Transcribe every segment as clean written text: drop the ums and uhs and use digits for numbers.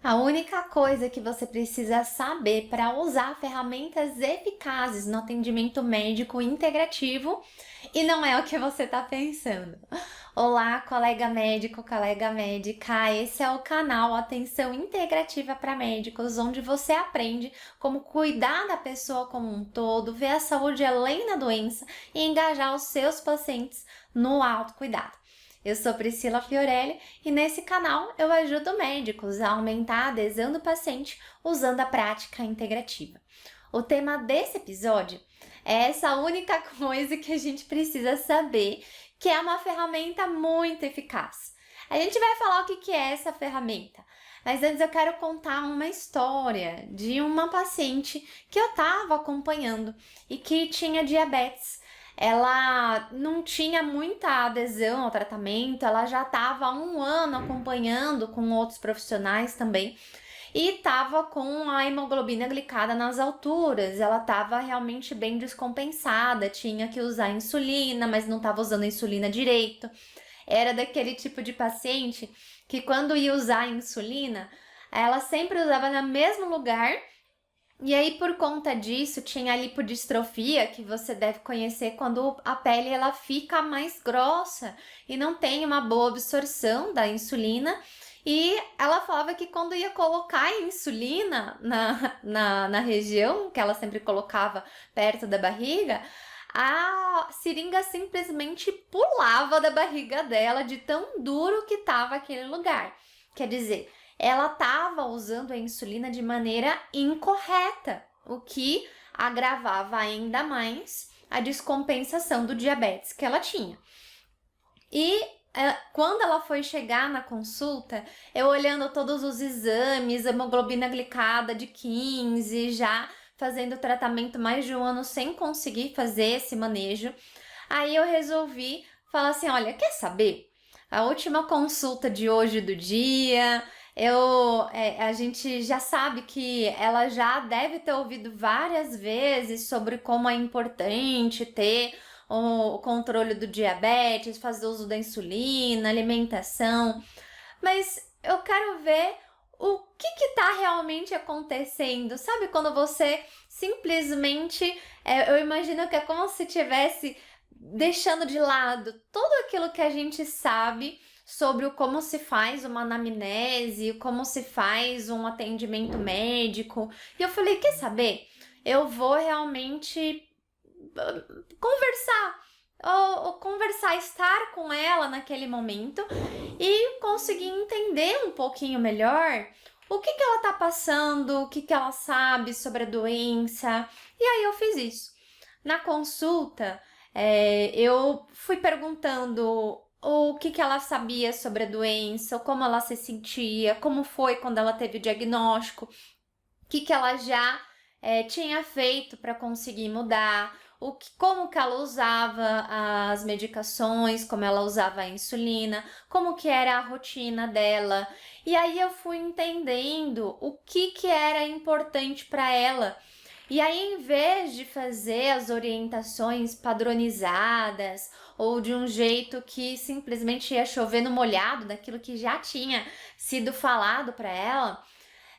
A única coisa que você precisa saber para usar ferramentas eficazes no atendimento médico integrativo e não é o que você está pensando. Olá, colega médico, colega médica. Esse é o canal Atenção Integrativa para Médicos, onde você aprende como cuidar da pessoa como um todo, ver a saúde além da doença e engajar os seus pacientes no autocuidado. Eu sou Priscila Fiorelli e nesse canal eu ajudo médicos a aumentar a adesão do paciente usando a prática integrativa. O tema desse episódio é essa única coisa que a gente precisa saber, que é uma ferramenta muito eficaz. A gente vai falar o que é essa ferramenta, mas antes eu quero contar uma história de uma paciente que eu estava acompanhando e que tinha diabetes. Ela não tinha muita adesão ao tratamento, ela já estava há um ano acompanhando com outros profissionais também e estava com a hemoglobina glicada nas alturas, ela estava realmente bem descompensada, tinha que usar insulina, mas não estava usando a insulina direito. Era daquele tipo de paciente que quando ia usar a insulina, ela sempre usava no mesmo lugar. E aí, por conta disso, tinha a lipodistrofia, que você deve conhecer quando a pele ela fica mais grossa e não tem uma boa absorção da insulina. E ela falava que quando ia colocar a insulina na região, que ela sempre colocava perto da barriga, a seringa simplesmente pulava da barriga dela de tão duro que estava aquele lugar. Quer dizer, ela estava usando a insulina de maneira incorreta, o que agravava ainda mais a descompensação do diabetes que ela tinha. E quando ela foi chegar na consulta, eu olhando todos os exames, hemoglobina glicada de 15, já fazendo tratamento mais de um ano sem conseguir fazer esse manejo, aí eu resolvi falar assim, olha, quer saber? A última consulta de hoje do dia, a gente já sabe que ela já deve ter ouvido várias vezes sobre como é importante ter o controle do diabetes, fazer uso da insulina, alimentação, mas eu quero ver o que está realmente acontecendo. Sabe quando você simplesmente, eu imagino que é como se tivesse deixando de lado tudo aquilo que a gente sabe sobre como se faz uma anamnese, como se faz um atendimento médico. E eu falei, quer saber? Eu vou realmente conversar, ou conversar, estar com ela naquele momento e conseguir entender um pouquinho melhor o que ela tá passando, o que ela sabe sobre a doença. E aí eu fiz isso. Na consulta, eu fui perguntando o que ela sabia sobre a doença, como ela se sentia, como foi quando ela teve o diagnóstico, o que ela já tinha feito para conseguir mudar, como que ela usava as medicações, como ela usava a insulina, como que era a rotina dela. E aí eu fui entendendo o que era importante para ela. E aí, em vez de fazer as orientações padronizadas ou de um jeito que simplesmente ia chover no molhado daquilo que já tinha sido falado para ela,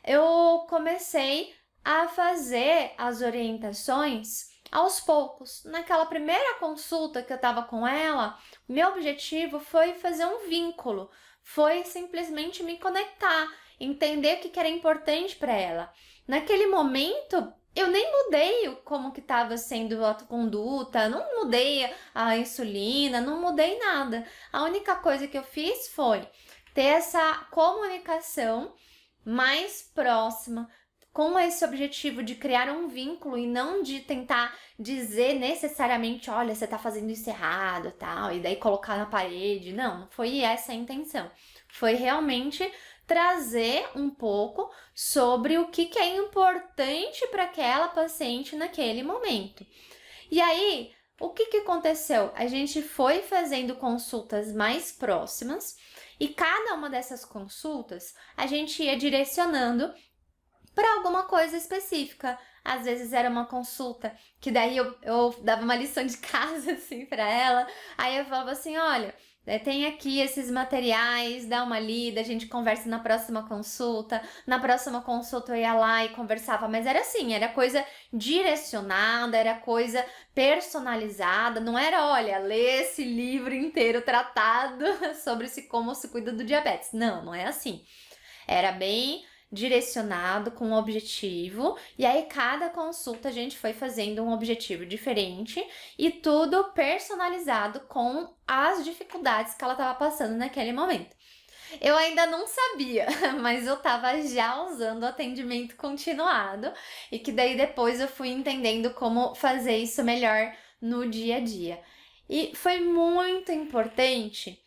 eu comecei a fazer as orientações aos poucos. Naquela primeira consulta que eu estava com ela, meu objetivo foi fazer um vínculo, foi simplesmente me conectar, entender o que era importante para ela. Naquele momento, eu nem mudei como que estava sendo a conduta, não mudei a insulina, não mudei nada. A única coisa que eu fiz foi ter essa comunicação mais próxima, com esse objetivo de criar um vínculo e não de tentar dizer necessariamente, olha, você tá fazendo isso errado, tal, e daí colocar na parede. Não foi essa a intenção. Foi realmente trazer um pouco sobre o que é importante para aquela paciente naquele momento. E aí, o que aconteceu? A gente foi fazendo consultas mais próximas e cada uma dessas consultas a gente ia direcionando para alguma coisa específica. Às vezes era uma consulta que daí eu dava uma lição de casa assim para ela. Aí eu falava assim, olha, Tem aqui esses materiais, dá uma lida, a gente conversa na próxima consulta. Na próxima consulta eu ia lá e conversava, mas era assim, era coisa direcionada, era coisa personalizada, não era, olha, lê esse livro inteiro tratado sobre como se cuida do diabetes. Não, não é assim. Era bem direcionado, com um objetivo, e aí cada consulta a gente foi fazendo um objetivo diferente e tudo personalizado com as dificuldades que ela estava passando naquele momento. Eu ainda não sabia, mas eu estava já usando o atendimento continuado e que daí depois eu fui entendendo como fazer isso melhor no dia a dia. E foi muito importante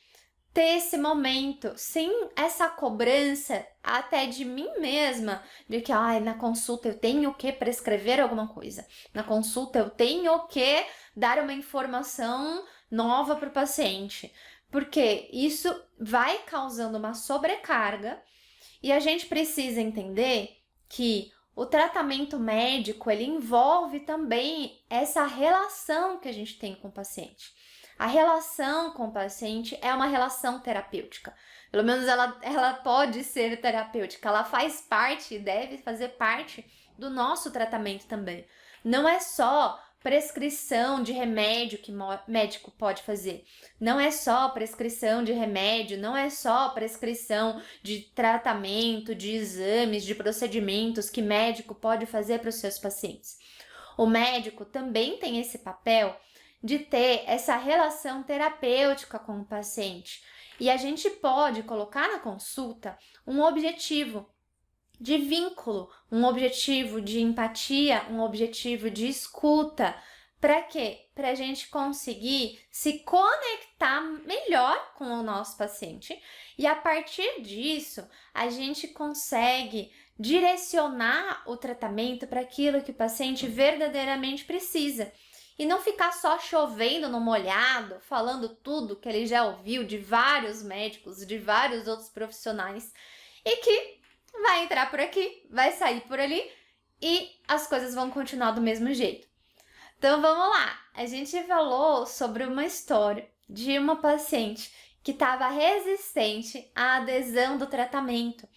ter esse momento, sem essa cobrança até de mim mesma, de que na consulta eu tenho que prescrever alguma coisa, na consulta eu tenho que dar uma informação nova para o paciente, porque isso vai causando uma sobrecarga e a gente precisa entender que o tratamento médico, ele envolve também essa relação que a gente tem com o paciente. A relação com o paciente é uma relação terapêutica. Pelo menos ela pode ser terapêutica. Ela faz parte, deve fazer parte do nosso tratamento também. Não é só prescrição de remédio que médico pode fazer. Não é só prescrição de remédio, não é só prescrição de tratamento, de exames, de procedimentos que médico pode fazer para os seus pacientes. O médico também tem esse papel de ter essa relação terapêutica com o paciente. E a gente pode colocar na consulta um objetivo de vínculo, um objetivo de empatia, um objetivo de escuta. Para quê? Para a gente conseguir se conectar melhor com o nosso paciente e a partir disso a gente consegue direcionar o tratamento para aquilo que o paciente verdadeiramente precisa. E não ficar só chovendo no molhado, falando tudo que ele já ouviu de vários médicos, de vários outros profissionais, e que vai entrar por aqui, vai sair por ali, e as coisas vão continuar do mesmo jeito. Então vamos lá, a gente falou sobre uma história de uma paciente que estava resistente à adesão do tratamento.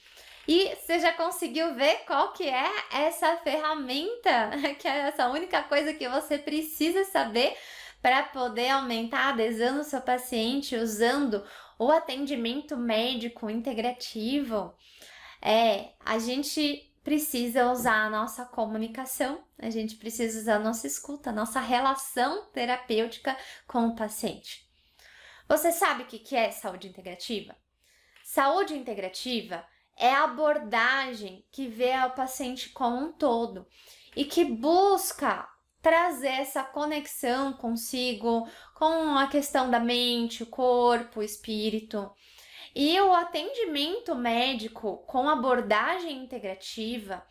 E você já conseguiu ver qual que é essa ferramenta, que é essa única coisa que você precisa saber para poder aumentar a adesão do seu paciente usando o atendimento médico integrativo? A gente precisa usar a nossa comunicação, a gente precisa usar a nossa escuta, a nossa relação terapêutica com o paciente. Você sabe o que é saúde integrativa? Saúde integrativa é a abordagem que vê o paciente como um todo e que busca trazer essa conexão consigo, com a questão da mente, o corpo, o espírito. E o atendimento médico com abordagem integrativa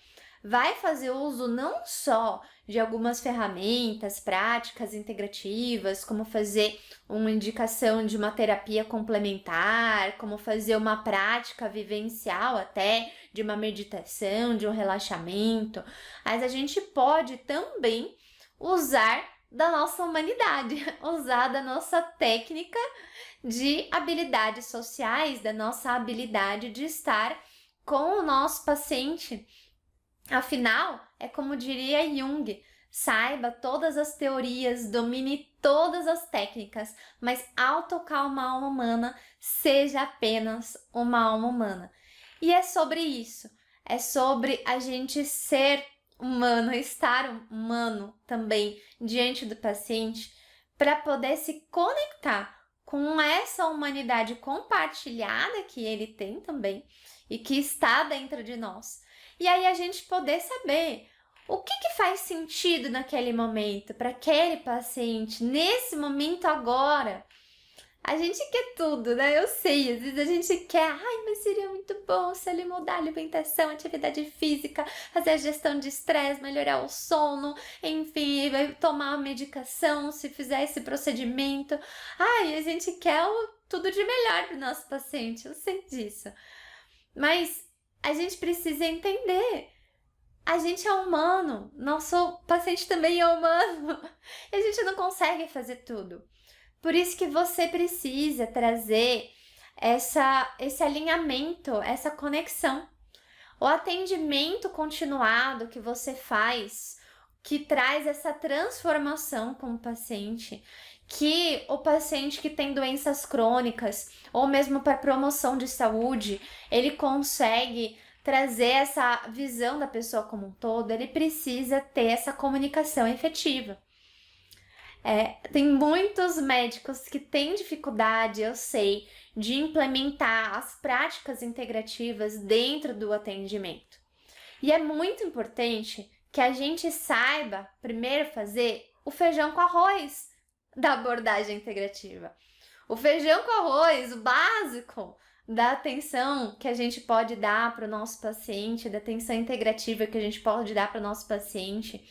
vai fazer uso não só de algumas ferramentas, práticas integrativas, como fazer uma indicação de uma terapia complementar, como fazer uma prática vivencial até de uma meditação, de um relaxamento, mas a gente pode também usar da nossa humanidade, usar da nossa técnica de habilidades sociais, da nossa habilidade de estar com o nosso paciente. Afinal, é como diria Jung, saiba todas as teorias, domine todas as técnicas, mas ao tocar uma alma humana, seja apenas uma alma humana. E é sobre isso, é sobre a gente ser humano, estar humano também diante do paciente, para poder se conectar com essa humanidade compartilhada que ele tem também e que está dentro de nós. E aí a gente poder saber o que faz sentido naquele momento, para aquele paciente, nesse momento agora. A gente quer tudo, né? Eu sei, às vezes a gente quer, mas seria muito bom se ele mudar a alimentação, atividade física, fazer a gestão de estresse, melhorar o sono, enfim, tomar a medicação, se fizer esse procedimento. A gente quer tudo de melhor para o nosso paciente, eu sei disso. Mas a gente precisa entender, a gente é humano, nosso paciente também é humano, e a gente não consegue fazer tudo. Por isso que você precisa trazer esse alinhamento, essa conexão. O atendimento continuado que você faz, que traz essa transformação com o paciente, que o paciente que tem doenças crônicas, ou mesmo para promoção de saúde, ele consegue trazer essa visão da pessoa como um todo, ele precisa ter essa comunicação efetiva. Tem muitos médicos que têm dificuldade, eu sei, de implementar as práticas integrativas dentro do atendimento. E é muito importante que a gente saiba primeiro fazer o feijão com arroz da abordagem integrativa. O feijão com arroz, o básico da atenção que a gente pode dar para o nosso paciente, da atenção integrativa que a gente pode dar para o nosso paciente,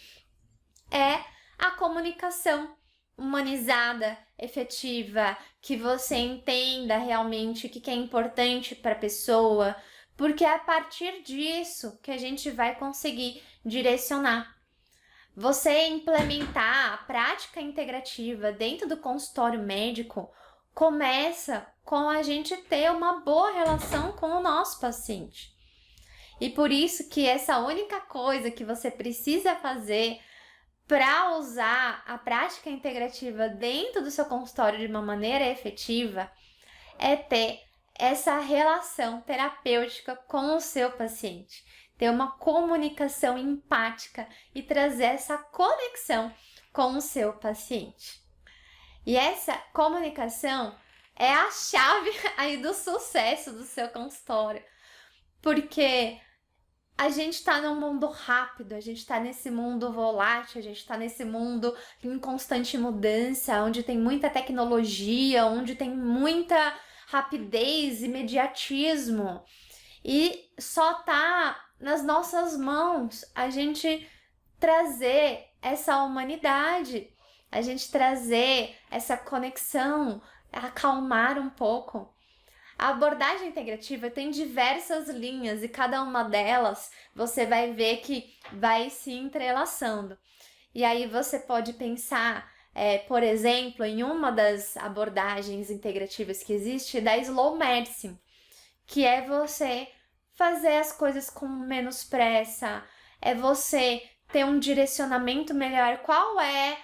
é a comunicação humanizada, efetiva, que você entenda realmente o que é importante para a pessoa, porque é a partir disso que a gente vai conseguir direcionar. Você implementar a prática integrativa dentro do consultório médico começa com a gente ter uma boa relação com o nosso paciente. E por isso que essa única coisa que você precisa fazer para usar a prática integrativa dentro do seu consultório de uma maneira efetiva é ter essa relação terapêutica com o seu paciente, ter uma comunicação empática e trazer essa conexão com o seu paciente. E essa comunicação é a chave aí do sucesso do seu consultório, porque a gente está num mundo rápido, a gente está nesse mundo volátil, a gente está nesse mundo em constante mudança, onde tem muita tecnologia, onde tem muita rapidez, imediatismo. E só tá nas nossas mãos a gente trazer essa humanidade, a gente trazer essa conexão, acalmar um pouco. A abordagem integrativa tem diversas linhas e cada uma delas você vai ver que vai se entrelaçando. E aí você pode pensar, por exemplo, em uma das abordagens integrativas que existe, da Slow Medicine, que é você fazer as coisas com menos pressa, é você ter um direcionamento melhor. Qual é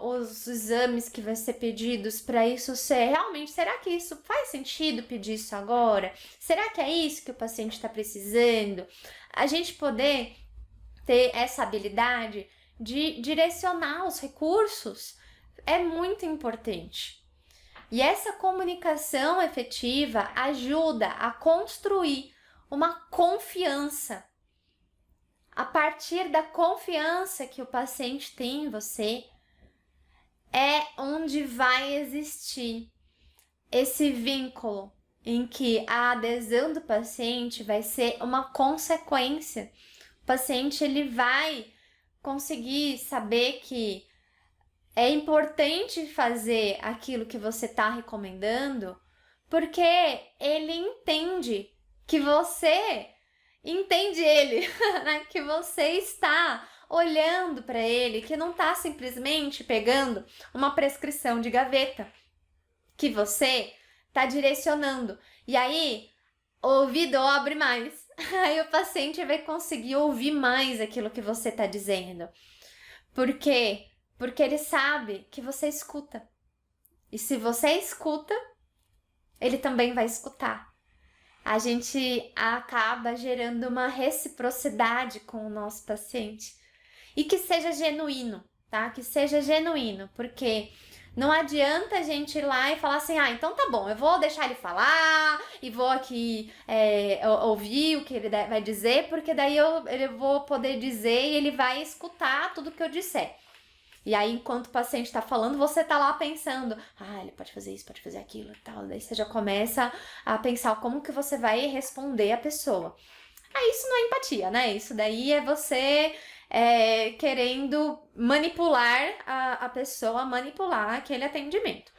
os exames que vai ser pedidos para isso ser realmente, será que isso faz sentido pedir isso agora? Será que é isso que o paciente está precisando? A gente poder ter essa habilidade de direcionar os recursos é muito importante. E essa comunicação efetiva ajuda a construir uma confiança. A partir da confiança que o paciente tem em você, é onde vai existir esse vínculo em que a adesão do paciente vai ser uma consequência. O paciente ele vai conseguir saber que é importante fazer aquilo que você está recomendando, porque ele entende que você entende ele, né? Que você está olhando para ele, que não está simplesmente pegando uma prescrição de gaveta, que você está direcionando. E aí, o ouvido abre mais. Aí o paciente vai conseguir ouvir mais aquilo que você está dizendo. Por quê? Porque ele sabe que você escuta. E se você escuta, ele também vai escutar. A gente acaba gerando uma reciprocidade com o nosso paciente. E que seja genuíno, tá? Que seja genuíno, porque não adianta a gente ir lá e falar assim, então tá bom, eu vou deixar ele falar e vou aqui ouvir o que ele vai dizer, porque daí eu vou poder dizer e ele vai escutar tudo que eu disser. E aí, enquanto o paciente está falando, você tá lá pensando, ele pode fazer isso, pode fazer aquilo e tal. Daí você já começa a pensar como que você vai responder a pessoa. Isso não é empatia, né? Isso daí é você querendo manipular a pessoa, manipular aquele atendimento.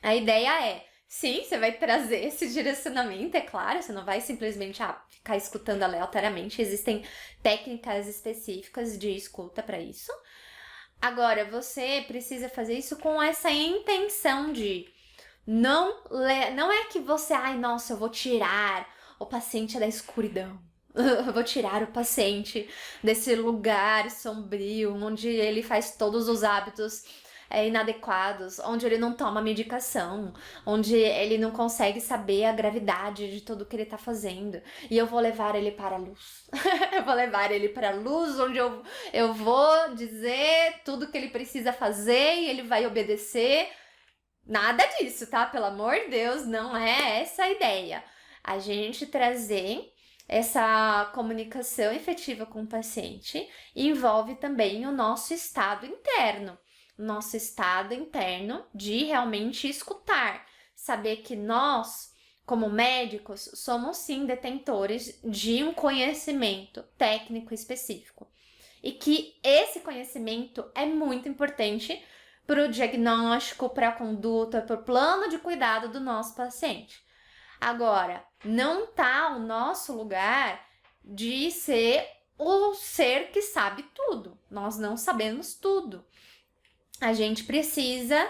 A ideia é, sim, você vai trazer esse direcionamento, é claro, você não vai simplesmente ficar escutando aleatoriamente. Existem técnicas específicas de escuta para isso. Agora, você precisa fazer isso com essa intenção de não é que você, ai, nossa, eu vou tirar o paciente da escuridão. Eu vou tirar o paciente desse lugar sombrio, onde ele faz todos os hábitos inadequados, onde ele não toma medicação, onde ele não consegue saber a gravidade de tudo que ele tá fazendo. E eu vou levar ele para a luz. Eu vou levar ele para a luz, onde eu vou dizer tudo que ele precisa fazer e ele vai obedecer. Nada disso, tá? Pelo amor de Deus, não é essa a ideia. A gente trazer essa comunicação efetiva com o paciente envolve também o nosso estado interno de realmente escutar, saber que nós, como médicos, somos sim detentores de um conhecimento técnico específico e que esse conhecimento é muito importante para o diagnóstico, para a conduta, para o plano de cuidado do nosso paciente. Agora, não tá o nosso lugar de ser o ser que sabe tudo. Nós não sabemos tudo. A gente precisa,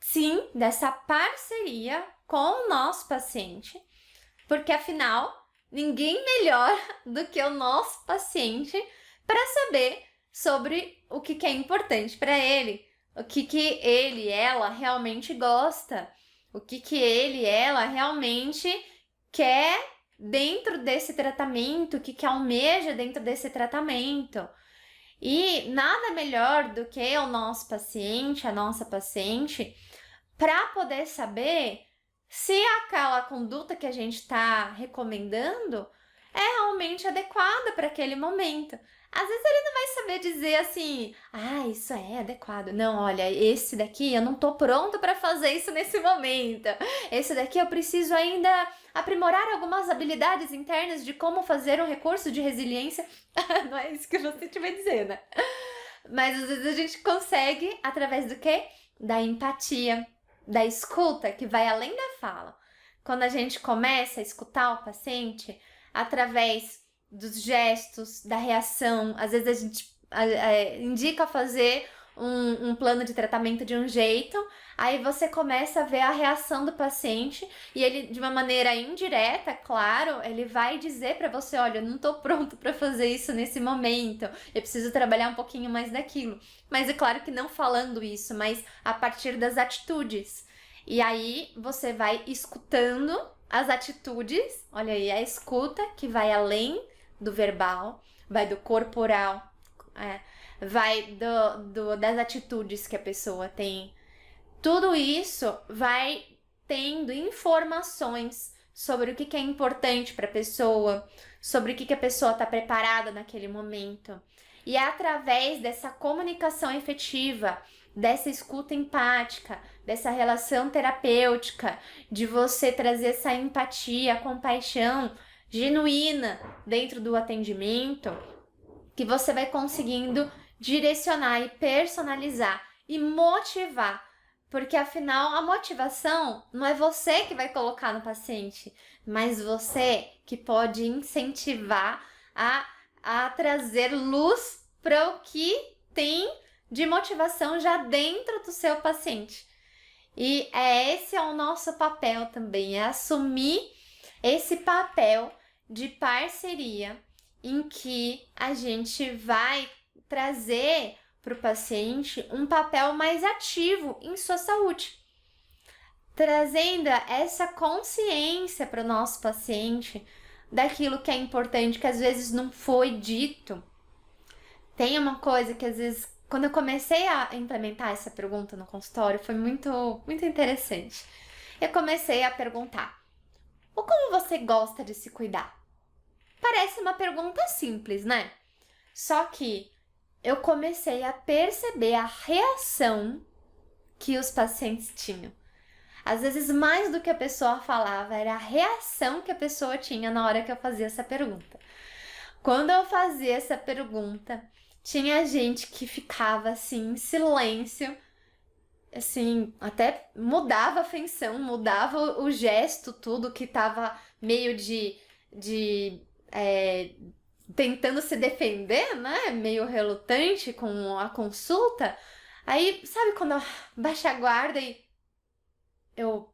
sim, dessa parceria com o nosso paciente, porque afinal, ninguém melhor do que o nosso paciente para saber sobre o que é importante para ele, o que ele, ela realmente gosta, o que ele, ela realmente quer dentro desse tratamento, o que almeja dentro desse tratamento. E nada melhor do que o nosso paciente, a nossa paciente, para poder saber se aquela conduta que a gente está recomendando é realmente adequada para aquele momento. Às vezes ele não vai saber dizer assim, isso é adequado. Não, olha, esse daqui eu não tô pronto para fazer isso nesse momento. Esse daqui eu preciso ainda aprimorar algumas habilidades internas de como fazer um recurso de resiliência. Não é isso que você estiver dizendo, né? Mas às vezes a gente consegue através do quê? Da empatia, da escuta, que vai além da fala. Quando a gente começa a escutar o paciente através dos gestos, da reação, às vezes a gente indica fazer um plano de tratamento de um jeito, aí você começa a ver a reação do paciente e ele, de uma maneira indireta, claro, ele vai dizer para você, olha, eu não tô pronto para fazer isso nesse momento, eu preciso trabalhar um pouquinho mais daquilo. Mas é claro que não falando isso, mas a partir das atitudes. E aí você vai escutando as atitudes, olha aí, a escuta que vai além do verbal, vai do corporal, vai das atitudes que a pessoa tem. Tudo isso vai tendo informações sobre o que é importante para a pessoa, sobre o que a pessoa está preparada naquele momento. E é através dessa comunicação efetiva, dessa escuta empática, dessa relação terapêutica, de você trazer essa empatia, compaixão genuína dentro do atendimento, que você vai conseguindo direcionar e personalizar e motivar, porque afinal a motivação não é você que vai colocar no paciente, mas você que pode incentivar a trazer luz para o que tem de motivação já dentro do seu paciente. E esse é o nosso papel também, é assumir esse papel de parceria em que a gente vai trazer para o paciente um papel mais ativo em sua saúde, trazendo essa consciência para o nosso paciente daquilo que é importante, que às vezes não foi dito. Tem uma coisa que às vezes, quando eu comecei a implementar essa pergunta no consultório, foi muito, muito interessante. Eu comecei a perguntar: como você gosta de se cuidar? Parece uma pergunta simples, né? Só que eu comecei a perceber a reação que os pacientes tinham. Às vezes, mais do que a pessoa falava, era a reação que a pessoa tinha na hora que eu fazia essa pergunta. Quando eu fazia essa pergunta, tinha gente que ficava assim, em silêncio, assim, até mudava a feição, mudava o gesto, tudo que tava meio de tentando se defender, né? Meio relutante com a consulta. Aí, sabe quando baixa a guarda e eu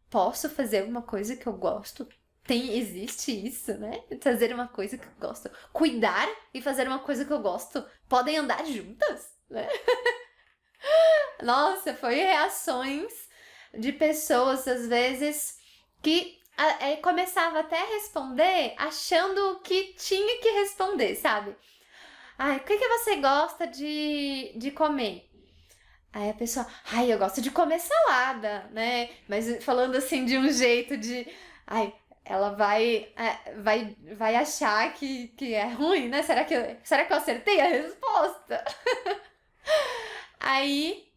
posso fazer uma coisa que eu gosto? Existe isso, né? Fazer uma coisa que eu gosto. Cuidar e fazer uma coisa que eu gosto podem andar juntas, né? Nossa, foi reações de pessoas, às vezes, que começava até a responder achando que tinha que responder, sabe? Ai, o que você gosta de comer? Aí a pessoa, ai, eu gosto de comer salada, né? Mas falando assim de um jeito de, ai, ela vai achar que é ruim, né? Será que eu acertei a resposta? Aí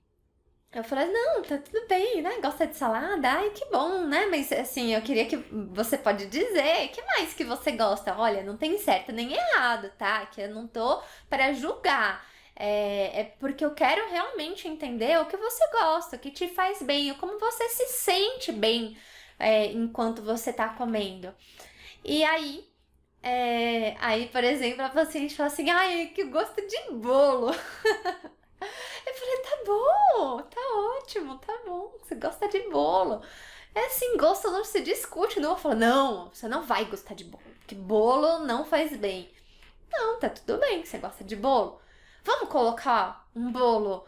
eu falei, não, tá tudo bem, né? Gosta de salada? Ai, que bom, né? Mas assim, eu queria que você pode dizer, que mais que você gosta? Olha, não tem certo nem errado, tá? Que eu não tô para julgar. É porque eu quero realmente entender o que você gosta, o que te faz bem, como você se sente bem enquanto você tá comendo. E aí, por exemplo, a paciente fala assim, ai, que eu gosto de bolo. Eu falei, tá bom, tá ótimo, tá bom, você gosta de bolo. É assim, gosto não se discute, não vou falar, não, você não vai gostar de bolo, porque bolo não faz bem. Não, tá tudo bem, você gosta de bolo. Vamos colocar um bolo,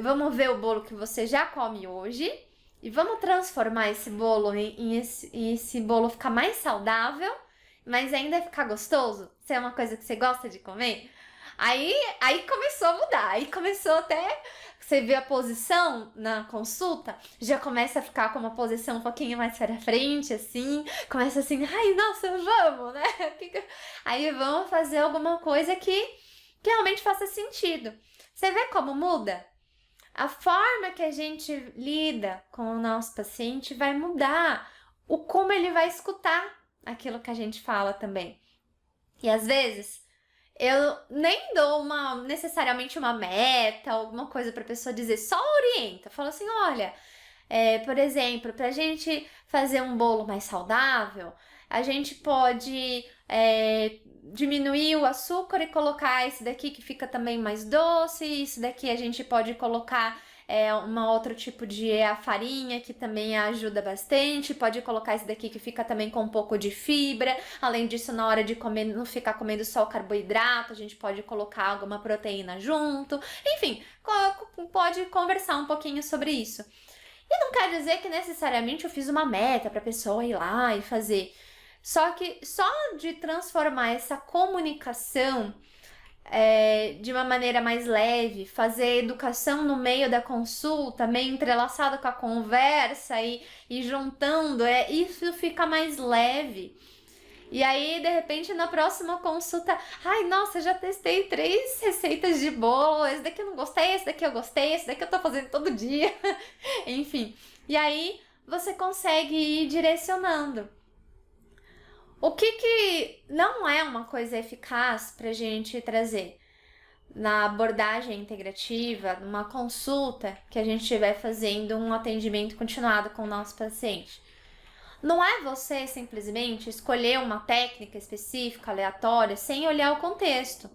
vamos ver o bolo que você já come hoje e vamos transformar esse bolo em esse bolo ficar mais saudável, mas ainda ficar gostoso? Se é uma coisa que você gosta de comer? Aí começou a mudar, aí começou até, você vê a posição na consulta, já começa a ficar com uma posição um pouquinho mais para frente, assim, começa assim, ai, nossa, vamos, né? Aí vamos fazer alguma coisa que realmente faça sentido. Você vê como muda? A forma que a gente lida com o nosso paciente vai mudar o como ele vai escutar aquilo que a gente fala também. E às vezes eu nem dou necessariamente uma meta, alguma coisa para a pessoa dizer, só orienta. Fala assim, olha, por exemplo, para a gente fazer um bolo mais saudável, a gente pode diminuir o açúcar e colocar esse daqui que fica também mais doce. Isso daqui a gente pode colocar uma outro tipo de farinha que também ajuda bastante. Pode colocar esse daqui que fica também com um pouco de fibra. Além disso, na hora de comer, não ficar comendo só o carboidrato, a gente pode colocar alguma proteína junto. Enfim, pode conversar um pouquinho sobre isso. E não quer dizer que necessariamente eu fiz uma meta para a pessoa ir lá e fazer. Só que só de transformar essa comunicação de uma maneira mais leve, fazer educação no meio da consulta, meio entrelaçado com a conversa e juntando, isso fica mais leve. E aí, de repente, na próxima consulta, ai, nossa, já testei 3 receitas de bolo, esse daqui eu não gostei, esse daqui eu gostei, esse daqui eu tô fazendo todo dia. Enfim, e aí você consegue ir direcionando. O que não é uma coisa eficaz pra gente trazer na abordagem integrativa, numa consulta que a gente estiver fazendo um atendimento continuado com o nosso paciente? Não é você simplesmente escolher uma técnica específica, aleatória, sem olhar o contexto.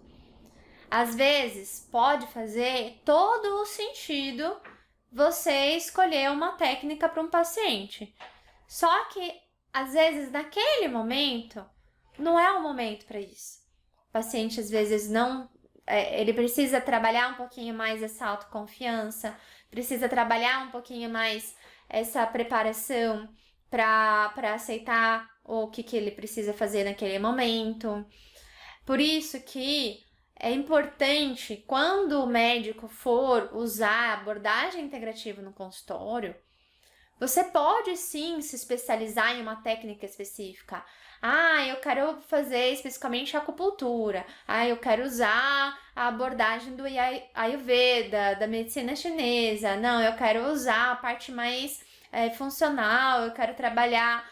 Às vezes, pode fazer todo o sentido você escolher uma técnica para um paciente. Só que, às vezes, naquele momento, não é o momento para isso. O paciente, às vezes, não... ele precisa trabalhar um pouquinho mais essa autoconfiança, precisa trabalhar um pouquinho mais essa preparação para aceitar o que ele precisa fazer naquele momento. Por isso que é importante, quando o médico for usar abordagem integrativa no consultório, você pode sim se especializar em uma técnica específica. Ah, eu quero fazer especificamente acupuntura. Ah, eu quero usar a abordagem do Ayurveda, da medicina chinesa. Não, eu quero usar a parte mais funcional, eu quero trabalhar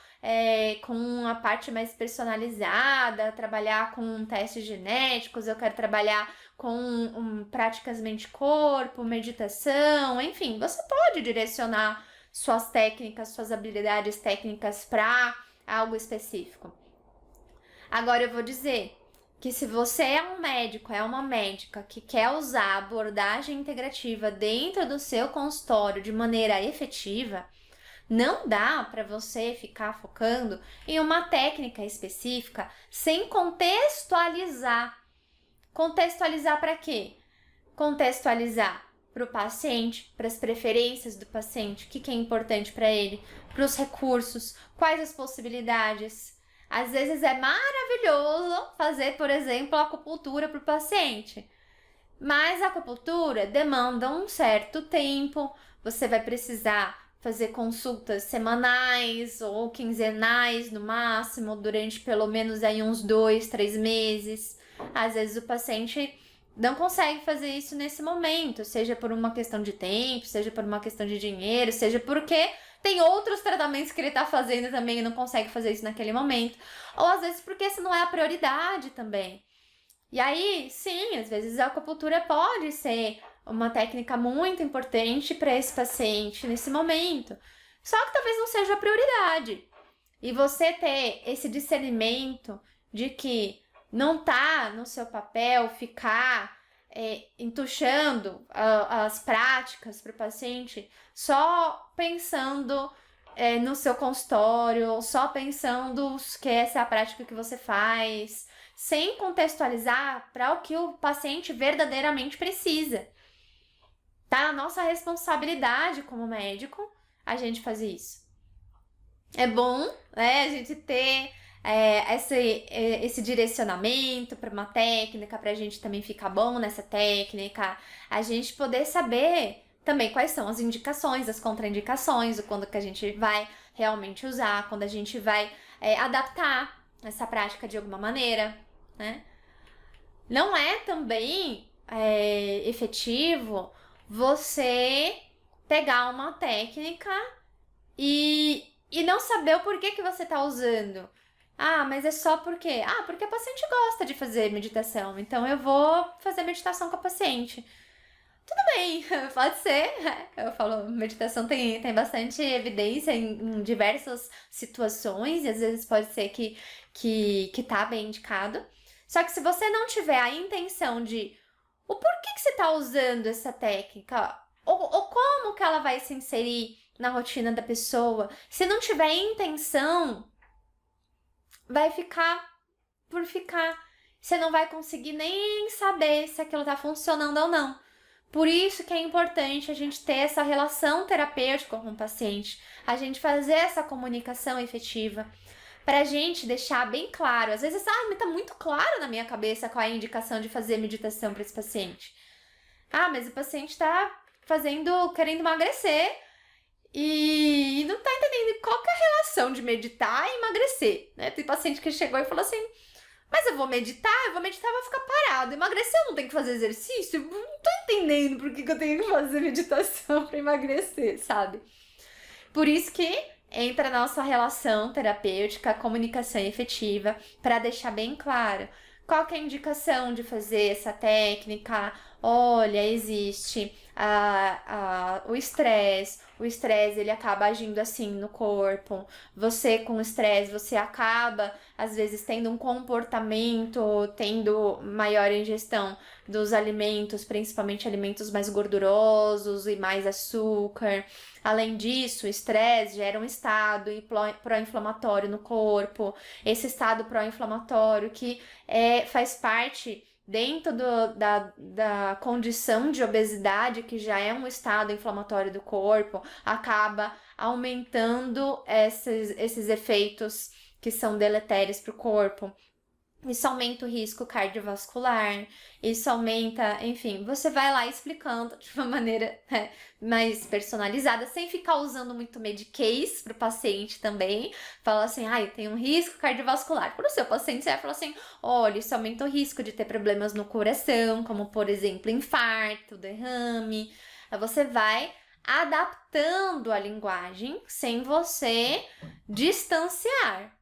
com a parte mais personalizada, trabalhar com testes genéticos, eu quero trabalhar com práticas mente-corpo, meditação, enfim, você pode direcionar suas técnicas, suas habilidades técnicas para algo específico. Agora eu vou dizer que se você é um médico, é uma médica que quer usar a abordagem integrativa dentro do seu consultório de maneira efetiva, não dá para você ficar focando em uma técnica específica sem contextualizar. Contextualizar para quê? Contextualizar para o paciente, para as preferências do paciente, o que é importante para ele, para os recursos, quais as possibilidades. Às vezes é maravilhoso fazer, por exemplo, acupuntura para o paciente, mas a acupuntura demanda um certo tempo, você vai precisar fazer consultas semanais ou quinzenais no máximo, durante pelo menos aí uns 2, 3 meses. Às vezes o paciente não consegue fazer isso nesse momento, seja por uma questão de tempo, seja por uma questão de dinheiro, seja porque tem outros tratamentos que ele tá fazendo também e não consegue fazer isso naquele momento. Ou às vezes porque isso não é a prioridade também. E aí, sim, às vezes a acupuntura pode ser uma técnica muito importante para esse paciente nesse momento. Só que talvez não seja a prioridade. E você ter esse discernimento de que não tá no seu papel ficar entuchando as práticas para o paciente só pensando no seu consultório, ou só pensando que essa é a prática que você faz, sem contextualizar para o que o paciente verdadeiramente precisa. Tá? A nossa responsabilidade como médico, a gente fazer isso. É bom, né, a gente ter esse direcionamento para uma técnica, para a gente também ficar bom nessa técnica, a gente poder saber também quais são as indicações, as contraindicações, o quando que a gente vai realmente usar, quando a gente vai adaptar essa prática de alguma maneira, né? Não é também efetivo você pegar uma técnica e não saber o porquê que você tá usando. Ah, mas é só porque... Ah, porque a paciente gosta de fazer meditação, então eu vou fazer meditação com a paciente. Tudo bem, pode ser. Eu falo, meditação tem bastante evidência em diversas situações, e às vezes pode ser que tá bem indicado. Só que se você não tiver a intenção de o porquê que você tá usando essa técnica, ou como que ela vai se inserir na rotina da pessoa, se não tiver intenção, vai ficar por ficar. Você não vai conseguir nem saber se aquilo tá funcionando ou não. Por isso que é importante a gente ter essa relação terapêutica com o paciente, a gente fazer essa comunicação efetiva, pra gente deixar bem claro. Às vezes, mas tá muito claro na minha cabeça qual é a indicação de fazer meditação para esse paciente. Ah, mas o paciente tá querendo emagrecer e não tá entendendo qual que é a relação de meditar e emagrecer, né? Tem paciente que chegou e falou assim, mas eu vou meditar, vou ficar parado. Emagrecer eu não tenho que fazer exercício? Eu não tô entendendo por que eu tenho que fazer meditação pra emagrecer, sabe? Por isso que entra a nossa relação terapêutica, a comunicação efetiva, para deixar bem claro qual que é a indicação de fazer essa técnica. Olha, existe o estresse. O estresse, ele acaba agindo assim no corpo. Você, com estresse, você acaba, às vezes, tendo um comportamento, tendo maior ingestão dos alimentos, principalmente alimentos mais gordurosos e mais açúcar. Além disso, o estresse gera um estado pró-inflamatório no corpo. Esse estado pró-inflamatório que faz parte dentro da condição de obesidade, que já é um estado inflamatório do corpo, acaba aumentando esses efeitos que são deletérios para o corpo. Isso aumenta o risco cardiovascular, isso aumenta, enfim, você vai lá explicando de uma maneira mais personalizada, sem ficar usando muito Medicaid para o paciente também. Fala assim, tem um risco cardiovascular. Para o seu paciente, você vai falar assim, olha, isso aumenta o risco de ter problemas no coração, como, por exemplo, infarto, derrame. Aí você vai adaptando a linguagem sem você distanciar.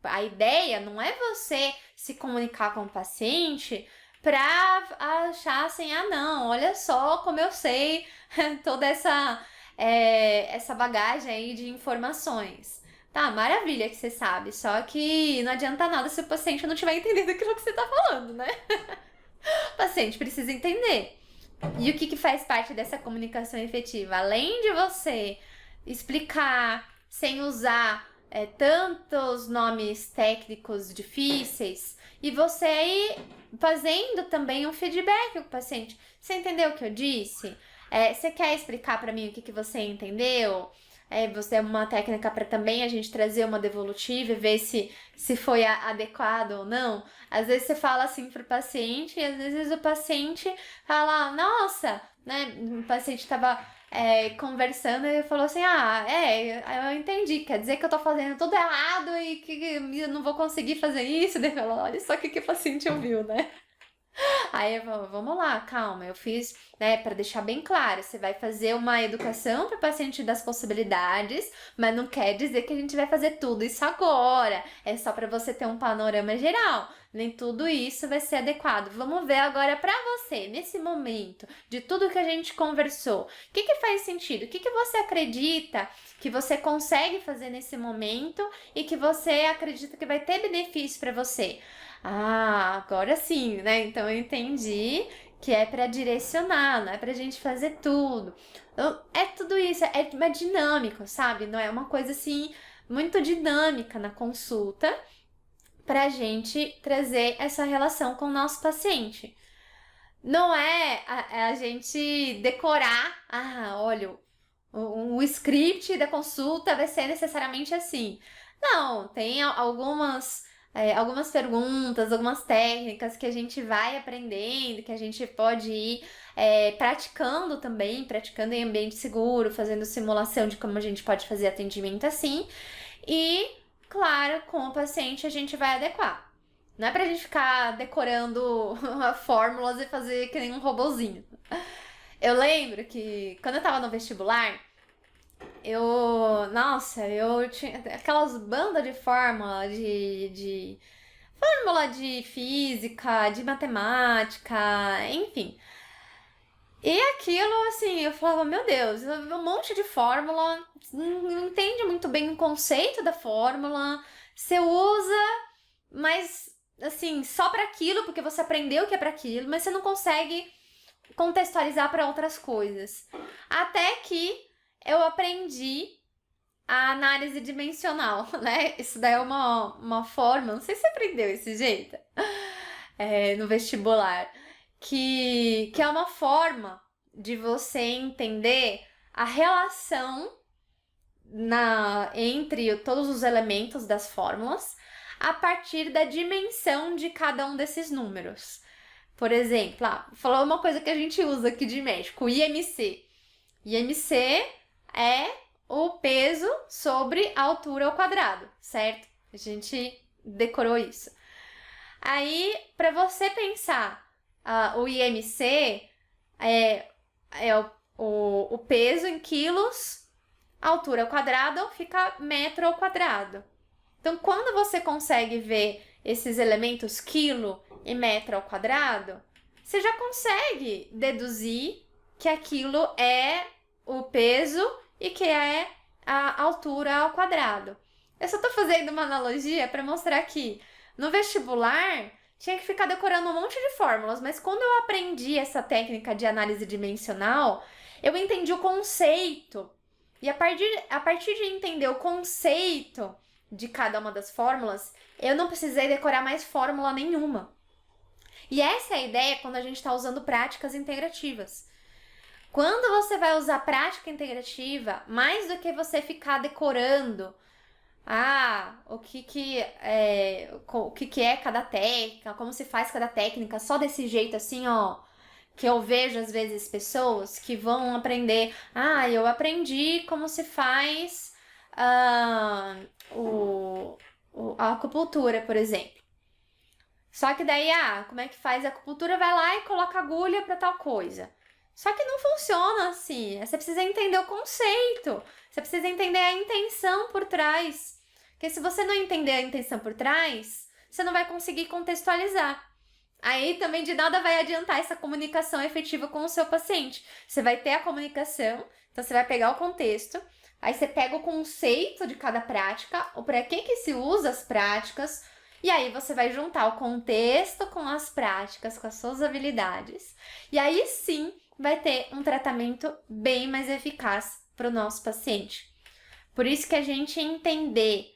A ideia não é você se comunicar com o paciente para achar assim, não, olha só como eu sei toda essa bagagem aí de informações. Tá, maravilha que você sabe, só que não adianta nada se o paciente não estiver entendendo aquilo que você tá falando, né? O paciente precisa entender. E o que faz parte dessa comunicação efetiva? Além de você explicar sem usar tantos nomes técnicos difíceis, e você ir fazendo também um feedback com o paciente. Você entendeu o que eu disse? Você quer explicar para mim o que você entendeu? Você é uma técnica para também a gente trazer uma devolutiva e ver se foi adequado ou não. Às vezes você fala assim pro paciente e às vezes o paciente fala, nossa, né? O paciente estava conversando e falou assim, eu entendi, quer dizer que eu tô fazendo tudo errado e que eu não vou conseguir fazer isso. Daí falou, olha só o que o paciente ouviu, né? Aí eu falo, vamos lá, calma, eu fiz, né, para deixar bem claro, você vai fazer uma educação para o paciente das possibilidades, mas não quer dizer que a gente vai fazer tudo isso agora, é só para você ter um panorama geral, nem tudo isso vai ser adequado. Vamos ver agora para você, nesse momento, de tudo que a gente conversou, o que faz sentido? O que você acredita que você consegue fazer nesse momento e que você acredita que vai ter benefício para você? Ah, agora sim, né? Então eu entendi que é para direcionar, não é pra gente fazer tudo. Então, é tudo isso, é dinâmico, sabe? Não é uma coisa assim muito dinâmica na consulta pra gente trazer essa relação com o nosso paciente. Não é a gente decorar, olha, o script da consulta vai ser necessariamente assim. Não, tem algumas perguntas, algumas técnicas que a gente vai aprendendo, que a gente pode ir praticando também, praticando em ambiente seguro, fazendo simulação de como a gente pode fazer atendimento assim. E, claro, com o paciente a gente vai adequar. Não é pra gente ficar decorando fórmulas e fazer que nem um robozinho. Eu lembro que quando eu tava no vestibular, eu tinha aquelas bandas de fórmula fórmula de física, de matemática, enfim. E aquilo, assim, eu falava, meu Deus, um monte de fórmula, não entende muito bem o conceito da fórmula, você usa, mas, assim, só para aquilo, porque você aprendeu que é para aquilo, mas você não consegue contextualizar para outras coisas. Até que eu aprendi a análise dimensional, né? Isso daí é uma forma, não sei se você aprendeu esse jeito, no vestibular, que é uma forma de você entender a relação entre todos os elementos das fórmulas a partir da dimensão de cada um desses números. Por exemplo, falou uma coisa que a gente usa aqui de médico, o IMC. IMC é o peso sobre a altura ao quadrado, certo? A gente decorou isso. Aí, para você pensar, o IMC é o peso em quilos, a altura ao quadrado fica metro ao quadrado. Então, quando você consegue ver esses elementos quilo e metro ao quadrado, você já consegue deduzir que aquilo é o peso e que é a altura ao quadrado. Eu só tô fazendo uma analogia para mostrar que no vestibular tinha que ficar decorando um monte de fórmulas, mas quando eu aprendi essa técnica de análise dimensional, eu entendi o conceito. E a partir de entender o conceito de cada uma das fórmulas, eu não precisei decorar mais fórmula nenhuma. E essa é a ideia quando a gente está usando práticas integrativas. Quando você vai usar prática integrativa, mais do que você ficar decorando o que é cada técnica, como se faz cada técnica, só desse jeito assim, que eu vejo às vezes pessoas que vão aprender, eu aprendi como se faz a acupuntura, por exemplo. Só que daí, como é que faz a acupuntura? Vai lá e coloca agulha para tal coisa. Só que não funciona assim. Você precisa entender o conceito. Você precisa entender a intenção por trás. Porque se você não entender a intenção por trás, você não vai conseguir contextualizar. Aí também de nada vai adiantar essa comunicação efetiva com o seu paciente. Você vai ter a comunicação, então você vai pegar o contexto, Aí você pega o conceito de cada prática, o para que se usa as práticas, e aí você vai juntar o contexto com as práticas, com as suas habilidades. E aí sim vai ter um tratamento bem mais eficaz para o nosso paciente. Por isso que a gente entender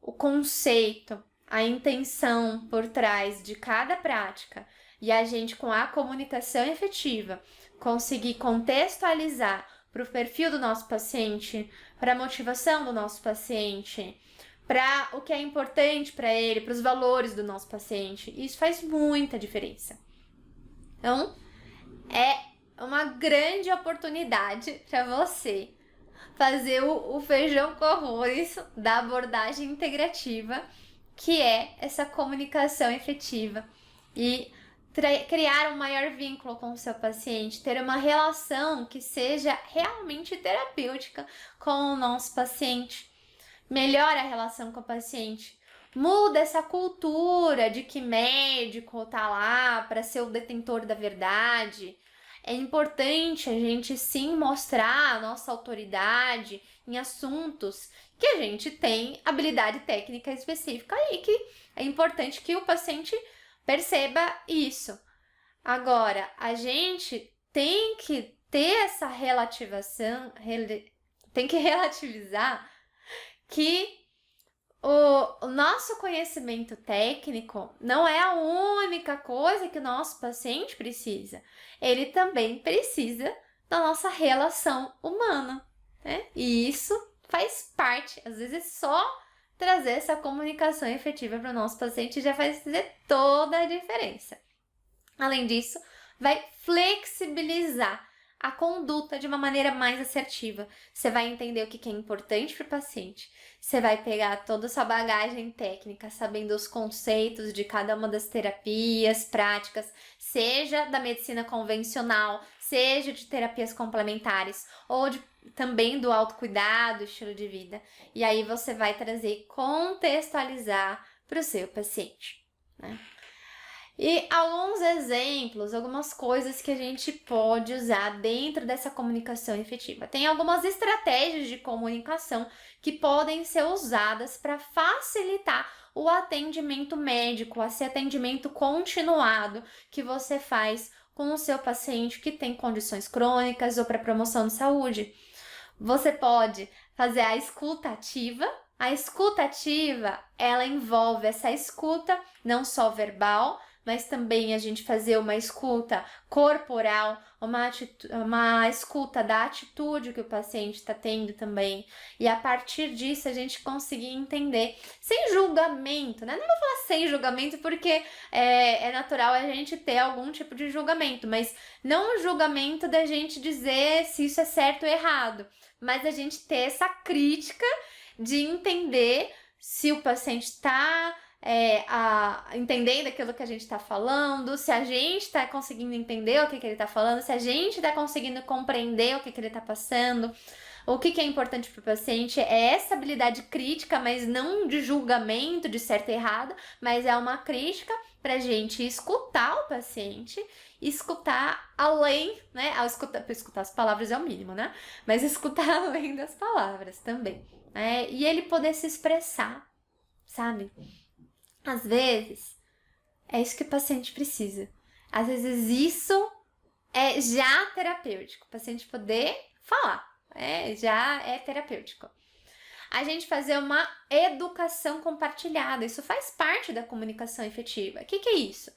o conceito, a intenção por trás de cada prática e a gente, com a comunicação efetiva, conseguir contextualizar para o perfil do nosso paciente, para a motivação do nosso paciente, para o que é importante para ele, para os valores do nosso paciente, isso faz muita diferença. Então, é uma grande oportunidade para você fazer o feijão com arroz da abordagem integrativa, que é essa comunicação efetiva e criar um maior vínculo com o seu paciente, ter uma relação que seja realmente terapêutica com o nosso paciente. Melhora a relação com o paciente. Muda essa cultura de que médico tá lá para ser o detentor da verdade. É importante a gente sim mostrar a nossa autoridade em assuntos que a gente tem habilidade técnica específica e que é importante que o paciente perceba isso. Agora, a gente tem que ter essa relativização, tem que relativizar que o nosso conhecimento técnico não é a única coisa que o nosso paciente precisa. Ele também precisa da nossa relação humana, né? E isso faz parte, às vezes só trazer essa comunicação efetiva para o nosso paciente já vai fazer toda a diferença. Além disso, vai flexibilizar a conduta de uma maneira mais assertiva. Você vai entender o que é importante para o paciente. Você vai pegar toda a sua bagagem técnica, sabendo os conceitos de cada uma das terapias, práticas, seja da medicina convencional, seja de terapias complementares, ou também do autocuidado, estilo de vida. E aí você vai trazer, contextualizar para o seu paciente, né? E alguns exemplos, algumas coisas que a gente pode usar dentro dessa comunicação efetiva. Tem algumas estratégias de comunicação que podem ser usadas para facilitar o atendimento médico, esse atendimento continuado que você faz com o seu paciente que tem condições crônicas ou para promoção de saúde. Você pode fazer a escuta ativa. A escuta ativa, ela envolve essa escuta não só verbal, mas também a gente fazer uma escuta corporal, uma escuta da atitude que o paciente está tendo também. E a partir disso a gente conseguir entender, sem julgamento, né? Não vou falar sem julgamento porque é natural a gente ter algum tipo de julgamento, mas não o julgamento da gente dizer se isso é certo ou errado, mas a gente ter essa crítica de entender se o paciente está entendendo aquilo que a gente está falando, se a gente está conseguindo entender o que ele está falando, se a gente está conseguindo compreender o que ele está passando. O que é importante para o paciente é essa habilidade crítica, mas não de julgamento de certo e errado, mas é uma crítica para a gente escutar o paciente, escutar além, né? Escutar as palavras é o mínimo, né? Mas escutar além das palavras também, né? E ele poder se expressar, sabe? Às vezes, é isso que o paciente precisa. Às vezes, isso é já terapêutico. O paciente poder falar, já é terapêutico. A gente fazer uma educação compartilhada. Isso faz parte da comunicação efetiva. O que é isso?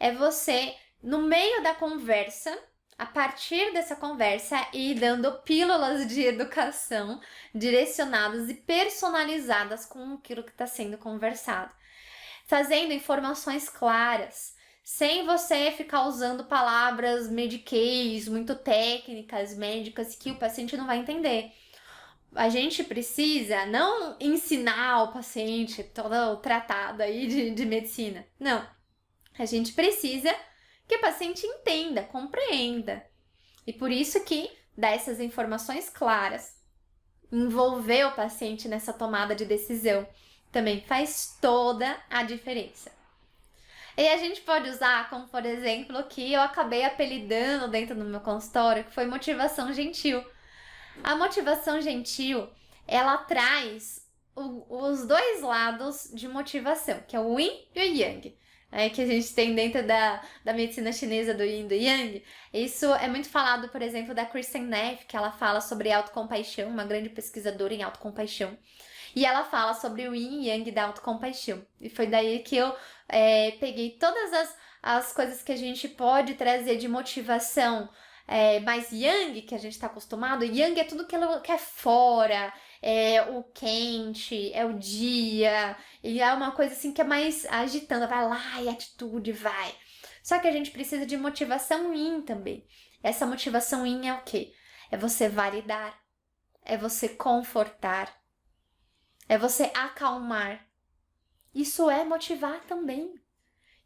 É você, no meio da conversa, a partir dessa conversa, ir dando pílulas de educação direcionadas e personalizadas com aquilo que está sendo conversado. Fazendo informações claras, sem você ficar usando palavras mediquês, muito técnicas, médicas, que o paciente não vai entender. A gente precisa não ensinar o paciente todo o tratado aí de medicina. Não. A gente precisa que o paciente entenda, compreenda. E por isso que dar essas informações claras, envolver o paciente nessa tomada de decisão, também faz toda a diferença. E a gente pode usar como, por exemplo, que eu acabei apelidando dentro do meu consultório, que foi motivação gentil. A motivação gentil, ela traz os dois lados de motivação, que é o yin e o yang. Que a gente tem dentro da medicina chinesa do yin e do yang. Isso é muito falado, por exemplo, da Kristen Neff, que ela fala sobre autocompaixão, uma grande pesquisadora em autocompaixão. E ela fala sobre o yin e yang da autocompaixão. E foi daí que eu peguei todas as coisas que a gente pode trazer de motivação mais yang, que a gente está acostumado. Yang é tudo aquilo que é fora, é o quente, é o dia, e é uma coisa assim que é mais agitando, vai lá e atitude, vai. Só que a gente precisa de motivação yin também. Essa motivação yin é o quê? É você validar, é você confortar, é você acalmar. Isso é motivar também.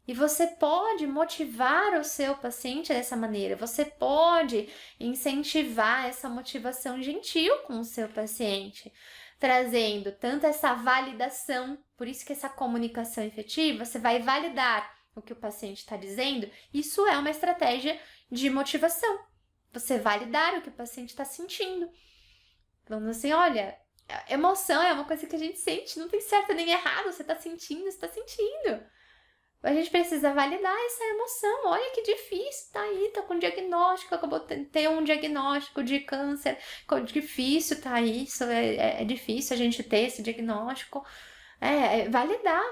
E você pode motivar o seu paciente dessa maneira. Você pode incentivar essa motivação gentil com o seu paciente, trazendo tanto essa validação, por isso que essa comunicação efetiva, você vai validar o que o paciente está dizendo. Isso é uma estratégia de motivação. Você validar o que o paciente está sentindo. Falando assim, olha, emoção é uma coisa que a gente sente, não tem certo nem errado, você está sentindo, você está sentindo. A gente precisa validar essa emoção. Olha que difícil, tá aí, tá com diagnóstico, acabou de ter um diagnóstico de câncer. Difícil tá aí, isso é difícil a gente ter esse diagnóstico. Validar.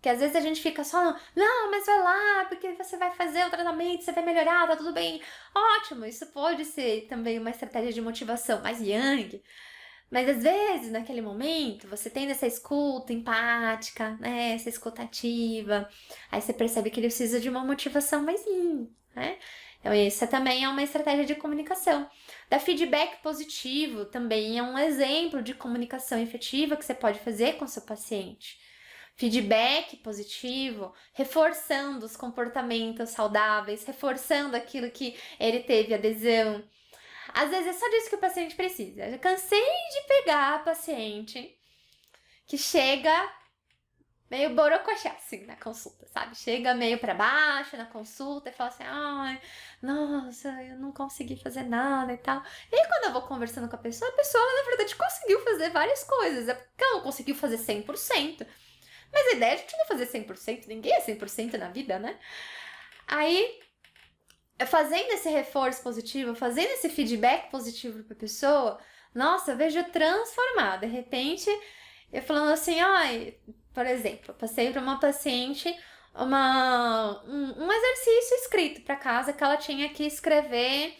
Que às vezes a gente fica só, não, mas vai lá, porque você vai fazer o tratamento, você vai melhorar, tá tudo bem. Ótimo, isso pode ser também uma estratégia de motivação mais yang. Mas às vezes, naquele momento, você tendo essa escuta empática, né? Essa escuta ativa, aí você percebe que ele precisa de uma motivação mais né? Então, essa também é uma estratégia de comunicação. Dar feedback positivo também é um exemplo de comunicação efetiva que você pode fazer com seu paciente. Feedback positivo, reforçando os comportamentos saudáveis, reforçando aquilo que ele teve adesão. Às vezes é só disso que o paciente precisa. Eu já cansei de pegar a paciente que chega meio borocochá, assim, na consulta, sabe? Chega meio pra baixo na consulta e fala assim, ai, nossa, eu não consegui fazer nada e tal. E aí, quando eu vou conversando com a pessoa, na verdade, conseguiu fazer várias coisas. É porque ela não conseguiu fazer 100%. Mas a ideia é a gente não fazer 100%. Ninguém é 100% na vida, né? Aí, fazendo esse reforço positivo, fazendo esse feedback positivo para a pessoa, nossa, eu vejo transformar. De repente, eu falando assim, ai, por exemplo, eu passei para uma paciente um exercício escrito para casa que ela tinha que escrever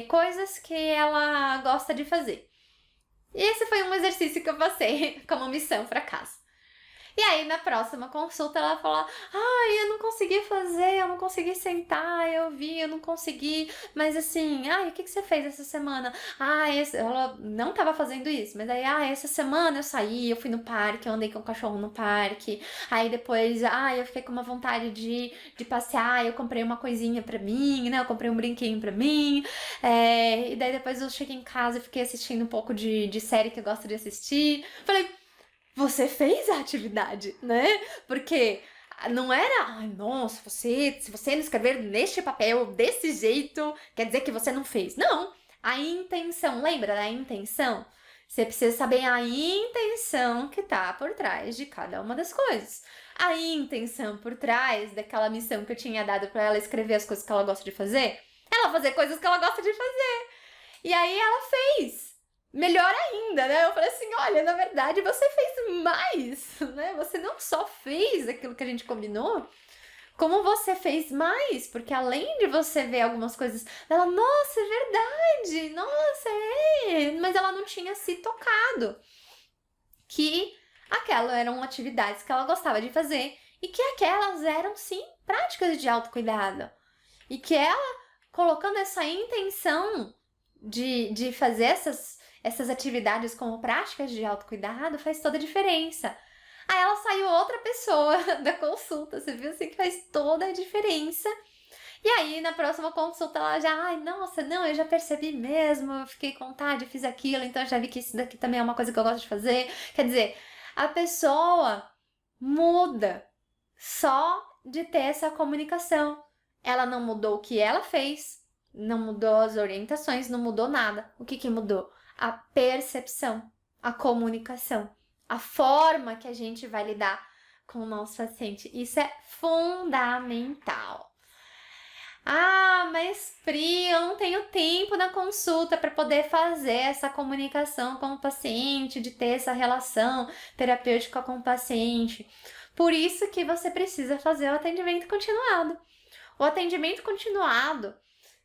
coisas que ela gosta de fazer. E esse foi um exercício que eu passei como missão para casa. E aí, na próxima consulta, ela falou, ai, eu não consegui fazer, eu não consegui sentar, eu não consegui, mas assim, ai, o que você fez essa semana? Ela não tava fazendo isso, mas aí, essa semana eu saí, eu fui no parque, eu andei com o cachorro no parque, aí depois, eu fiquei com uma vontade de passear, eu comprei uma coisinha pra mim, né, eu comprei um brinquinho pra mim, e daí depois eu cheguei em casa e fiquei assistindo um pouco de série que eu gosto de assistir, falei, você fez a atividade, né? Porque não era, ai, nossa, se você não escrever neste papel, desse jeito, quer dizer que você não fez. Não, a intenção, lembra da intenção? Você precisa saber a intenção que tá por trás de cada uma das coisas. A intenção por trás daquela missão que eu tinha dado para ela escrever as coisas que ela gosta de fazer, ela fazer coisas que ela gosta de fazer. E aí ela fez. Melhor ainda, né? Eu falei assim, olha, na verdade você fez mais, né? Você não só fez aquilo que a gente combinou, como você fez mais, porque além de você ver algumas coisas, ela, nossa, é verdade, nossa, mas ela não tinha se tocado que aquelas eram atividades que ela gostava de fazer e que aquelas eram, sim, práticas de autocuidado. E que ela, colocando essa intenção de fazer essas atividades como práticas de autocuidado, faz toda a diferença. Aí ela saiu outra pessoa da consulta, você viu assim que faz toda a diferença. E aí na próxima consulta ela já, ai, nossa, não, eu já percebi mesmo, eu fiquei com vontade, fiz aquilo, então eu já vi que isso daqui também é uma coisa que eu gosto de fazer. Quer dizer, a pessoa muda só de ter essa comunicação. Ela não mudou o que ela fez, Não mudou as orientações, não mudou nada. O que mudou? A percepção, a comunicação, a forma que a gente vai lidar com o nosso paciente. Isso é fundamental. Ah, mas Pri, eu não tenho tempo na consulta para poder fazer essa comunicação com o paciente, de ter essa relação terapêutica com o paciente. Por isso que você precisa fazer o atendimento continuado. O atendimento continuado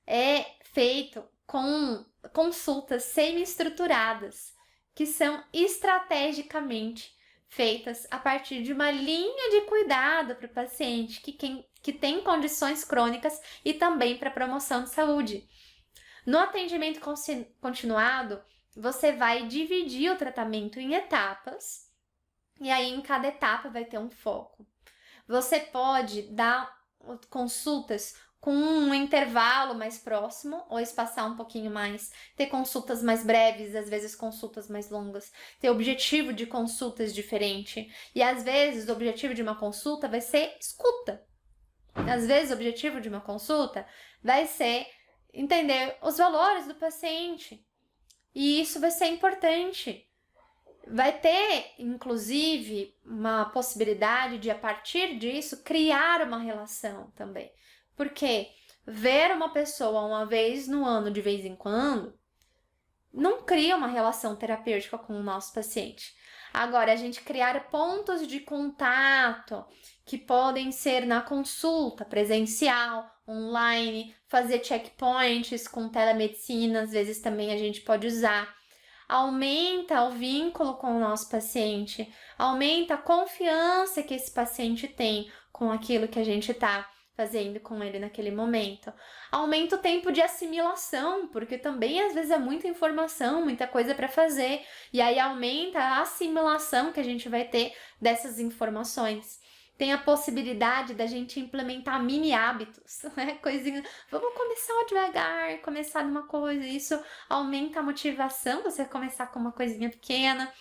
é feito com consultas semi-estruturadas, que são estrategicamente feitas a partir de uma linha de cuidado para o paciente que tem condições crônicas e também para promoção de saúde. No atendimento continuado, você vai dividir o tratamento em etapas e aí em cada etapa vai ter um foco. Você pode dar consultas com um intervalo mais próximo ou espaçar um pouquinho mais, ter consultas mais breves, às vezes consultas mais longas, ter objetivo de consultas diferente. E às vezes o objetivo de uma consulta vai ser escuta. Às vezes o objetivo de uma consulta vai ser entender os valores do paciente. E isso vai ser importante. Vai ter, inclusive, uma possibilidade de, a partir disso, criar uma relação também. Porque ver uma pessoa uma vez no ano, de vez em quando, não cria uma relação terapêutica com o nosso paciente. Agora, a gente criar pontos de contato que podem ser na consulta presencial, online, fazer checkpoints com telemedicina, às vezes também a gente pode usar. Aumenta o vínculo com o nosso paciente, aumenta a confiança que esse paciente tem com aquilo que a gente está fazendo com ele naquele momento. Aumenta o tempo de assimilação, porque também às vezes é muita informação, muita coisa para fazer, e aí aumenta a assimilação que a gente vai ter dessas informações. Tem a possibilidade da gente implementar mini hábitos, né? Coisinha, vamos começar devagar, começar de uma coisa, isso aumenta a motivação, você começar com uma coisinha pequena.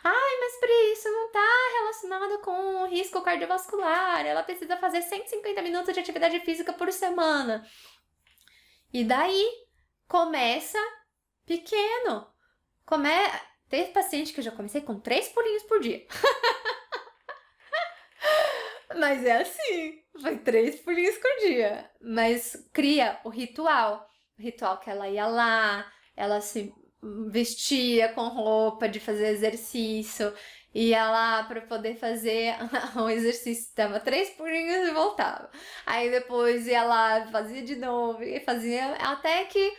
Ai, mas Pri, isso não tá relacionado com o risco cardiovascular, ela precisa fazer 150 minutos de atividade física por semana. E daí, começa pequeno. Teve paciente que eu já comecei com 3 pulinhos por dia. Mas é assim, foi 3 pulinhos por dia. Mas cria o ritual que ela ia lá, ela se vestia com roupa de fazer exercício, ia lá para poder fazer o exercício, dava 3 pulinhos e voltava. Aí depois ia lá, fazia de novo, e fazia até que,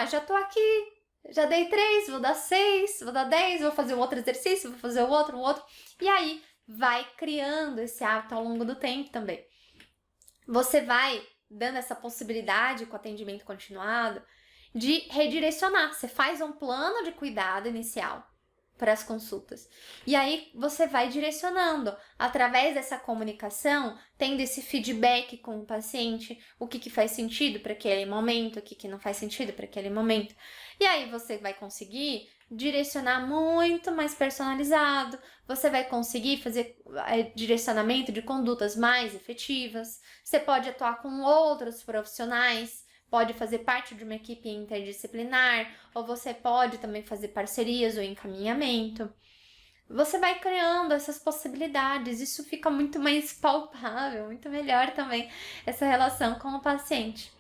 já tô aqui, já dei 3, vou dar 6, vou dar 10, vou fazer um outro exercício, vou fazer o outro. E aí vai criando esse hábito ao longo do tempo também. Você vai dando essa possibilidade com o atendimento continuado de redirecionar. Você faz um plano de cuidado inicial para as consultas. E aí você vai direcionando através dessa comunicação, tendo esse feedback com o paciente, o que faz sentido para aquele momento, o que não faz sentido para aquele momento. E aí você vai conseguir direcionar muito mais personalizado, você vai conseguir fazer direcionamento de condutas mais efetivas, você pode atuar com outros profissionais, pode fazer parte de uma equipe interdisciplinar, ou você pode também fazer parcerias ou encaminhamento. Você vai criando essas possibilidades, isso fica muito mais palpável, muito melhor também essa relação com o paciente.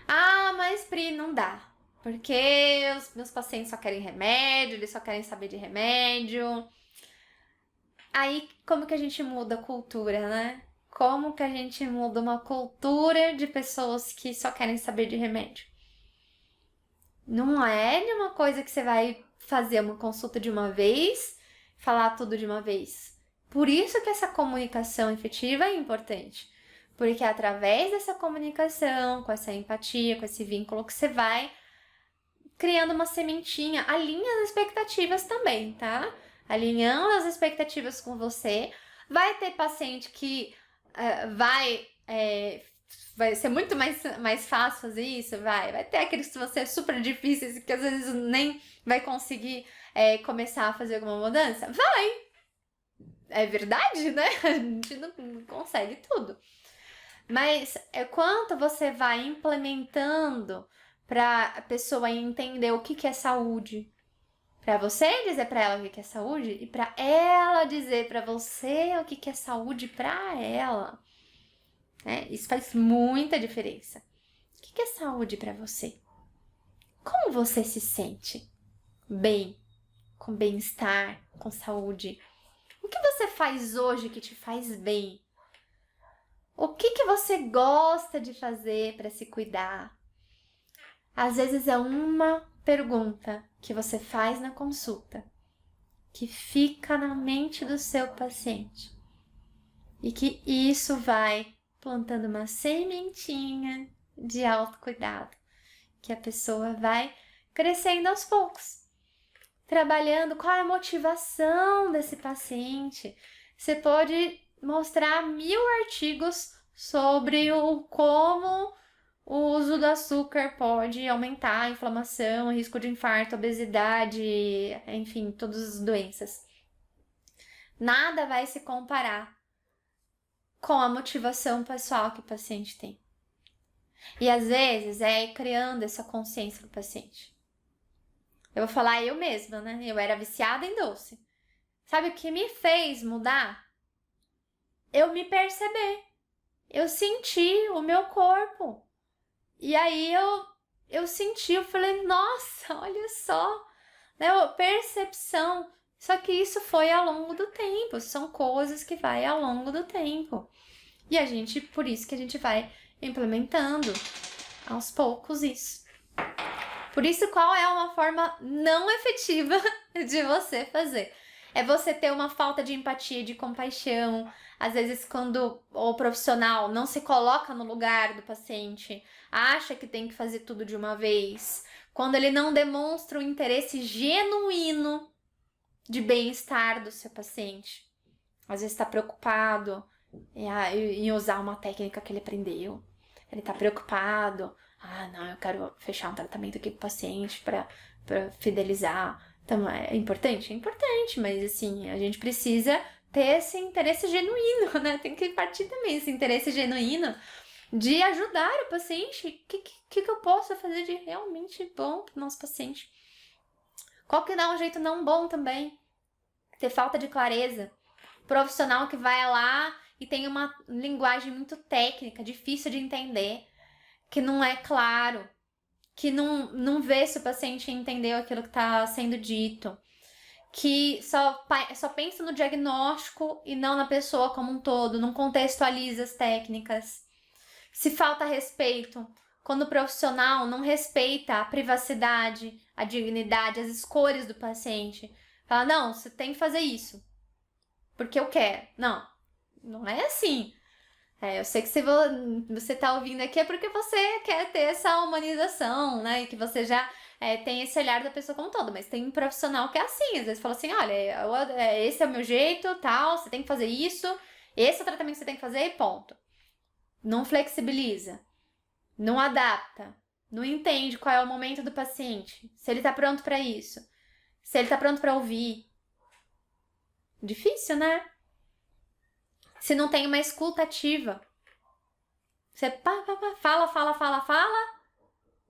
Ah, mas Pri, não dá. Porque os meus pacientes só querem remédio, eles só querem saber de remédio. Aí, como que a gente muda a cultura, né? Como que a gente muda uma cultura de pessoas que só querem saber de remédio? Não é de uma coisa que você vai fazer uma consulta de uma vez, falar tudo de uma vez. Por isso que essa comunicação efetiva é importante. Porque é através dessa comunicação, com essa empatia, com esse vínculo que você vai criando uma sementinha, alinha as expectativas também, tá? Alinhando as expectativas com você. Vai ter paciente que vai ser muito mais fácil fazer isso, vai ter aqueles que vão ser super difíceis e que às vezes nem vai conseguir começar a fazer alguma mudança. Vai! É verdade, né? A gente não consegue tudo. Mas é quanto você vai implementando para a pessoa entender o que que é saúde. Para você dizer para ela o que que é saúde e para ela dizer para você o que que é saúde para ela. Isso faz muita diferença. O que que é saúde para você? Como você se sente? Bem, com bem-estar, com saúde? O que você faz hoje que te faz bem? O que que você gosta de fazer para se cuidar? Às vezes é uma pergunta que você faz na consulta que fica na mente do seu paciente e que isso vai plantando uma sementinha de autocuidado, que a pessoa vai crescendo aos poucos, trabalhando qual é a motivação desse paciente. Você pode mostrar 1000 artigos sobre como o uso do açúcar pode aumentar a inflamação, o risco de infarto, obesidade, enfim, todas as doenças. Nada vai se comparar com a motivação pessoal que o paciente tem. E às vezes é criando essa consciência do paciente. Eu vou falar eu mesma, né? Eu era viciada em doce. Sabe o que me fez mudar? Eu me perceber. Eu senti o meu corpo. E aí eu senti, eu falei, nossa, olha só, né? Percepção. Só que isso foi ao longo do tempo, são coisas que vai ao longo do tempo. E por isso que a gente vai implementando aos poucos isso. Por isso, qual é uma forma não efetiva de você fazer? É você ter uma falta de empatia, de compaixão. Às vezes, quando o profissional não se coloca no lugar do paciente, acha que tem que fazer tudo de uma vez. Quando ele não demonstra um interesse genuíno de bem-estar do seu paciente. Às vezes está preocupado em usar uma técnica que ele aprendeu. Ele está preocupado. Não, eu quero fechar um tratamento aqui com o paciente para fidelizar. Então, é importante? É importante, mas assim, a gente precisa ter esse interesse genuíno, né? Tem que partir também esse interesse genuíno de ajudar o paciente. O que eu posso fazer de realmente bom para o nosso paciente? Qual que dá um jeito não bom também? Ter falta de clareza. Profissional que vai lá e tem uma linguagem muito técnica, difícil de entender, que não é claro, que não vê se o paciente entendeu aquilo que está sendo dito, que só pensa no diagnóstico e não na pessoa como um todo, não contextualiza as técnicas. Se falta respeito, quando o profissional não respeita a privacidade, a dignidade, as escolhas do paciente, fala, não, você tem que fazer isso, porque eu quero. Não é assim. Eu sei que se você tá ouvindo aqui é porque você quer ter essa humanização, né? E que você já tem esse olhar da pessoa como um todo. Mas tem um profissional que é assim, às vezes fala assim, olha, esse é o meu jeito, tal, você tem que fazer isso, esse é o tratamento que você tem que fazer e ponto. Não flexibiliza, não adapta, não entende qual é o momento do paciente, se ele tá pronto para isso, se ele tá pronto para ouvir. Difícil, né? Se não tem uma escuta ativa. Você fala.